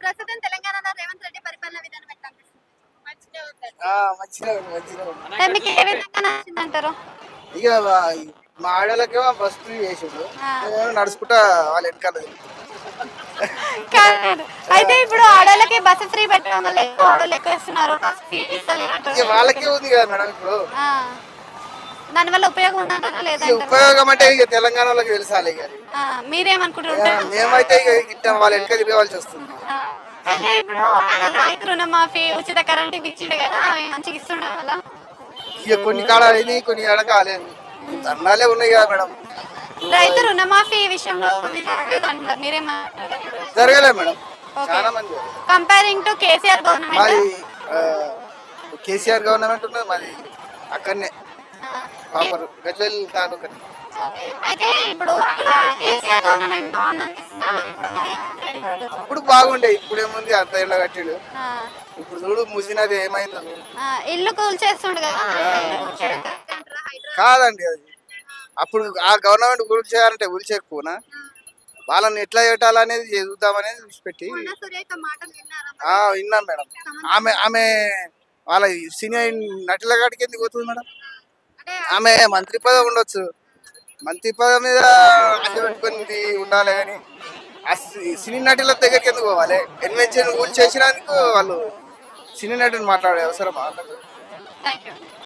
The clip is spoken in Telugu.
ప్రస్తుతం తెలంగాణలో రేవంత్ రెడ్డి పరిపాలన విధానం ఎట్లా అనిపిస్తుంది? మంచిగా ఉందండి. మంచిగా ఉంది, మంచిగా ఉంది. అంటే మీకు ఏ విధంగా నచ్చిందంటారు? ఇక మా ఆడోళ్ళకేమో బస్ ఫ్రీ చేసిండు, ఆ. మేమేమో నడుచుకుంటా వాళ్ళ వెనకాల కాదు. అయితే ఇప్పుడు ఆడోళ్ళకి బస్సు ఫ్రీ పెట్టడం వల్ల ఎక్కువ ఆడోళ్ళు ఎక్కువ ఇస్తున్నారు, బస్సు ఫ్రీ ఇస్తలేరు ఇక అంటారు. వాళ్ళకే ఉంది కదా మేడం ఇప్పుడు. ఆ. దానివల్ల ఉపయోగం ఉందంటారా ఈ లేదంటారా? ఉపయోగం అంటే ఇక తెలంగాణ వాళ్ళకి తెలుసాలి ఇక అది. ఆ, మీరేమనుకుంటారు? మేమైతే ఇక గిట్ట వాళ్ళ వెనక తిరగవలసి వస్తుంది. ఆ, అంటే ఇప్పుడు రైతు రుణమాఫీ ఉచిత కరెంట్ ఇచ్చిండు కదా, అవి మంచిగా ఇస్తుండే వల్ల ఇక కొన్ని కాడ అయింది, కొన్ని కాడ కాలేదు. దండాలే ఉన్నాయి కదా మేడం. రైతు రుణమాఫీ విషయంలో అంటారు, మీరేమంటారు? జరగలే మేడం, చాలా మంది జరగలేదు. కంపేరింగ్ టు కేసీఆర్ మాది గవర్నమెంట్. కేసీఆర్ గవర్నమెంట్ ఉన్నది మాది అక్కడనే ప్రాపర్ గజ్వెల్ తాలూకా. అయితే ఇప్పుడు కేసీఆర్ గవర్నమెంట్ బాగుందనిపిస్తుందా? అప్పుడు బాగుండే, ఇప్పుడు ఏముంది అంత ఇళ్ళ కట్టిడు. ఆ, ఇప్పుడు చూడు ముసినది ఏమైందో. ఇల్లు కూల్చేస్తుండు కదా. కాదండి అది, అప్పుడు ఆ గవర్నమెంట్ గురి చేయాలంటే గురి చేయకపోనా వాళ్ళని ఎట్లా పెట్టాలనేది చూద్దామనేది విడిచిపెట్టి. విన్నాం మేడం. ఆమె ఆమె వాళ్ళ సీనియర్ నటుల కాడికి ఎందుకు పోతుంది మేడం? ఆమె మంత్రి పదవి ఉండొచ్చు, మంత్రి పదవి మీద అడ్డు పెట్టుకుని ఉండాలి కానీ ఆ సినీ నటుల దగ్గరికి ఎందుకు పోవాలి? కన్వెన్షన్ కూల్ చేసినందుకు వాళ్ళు సినీ నటుని మాట్లాడే అవసరం. Thank you.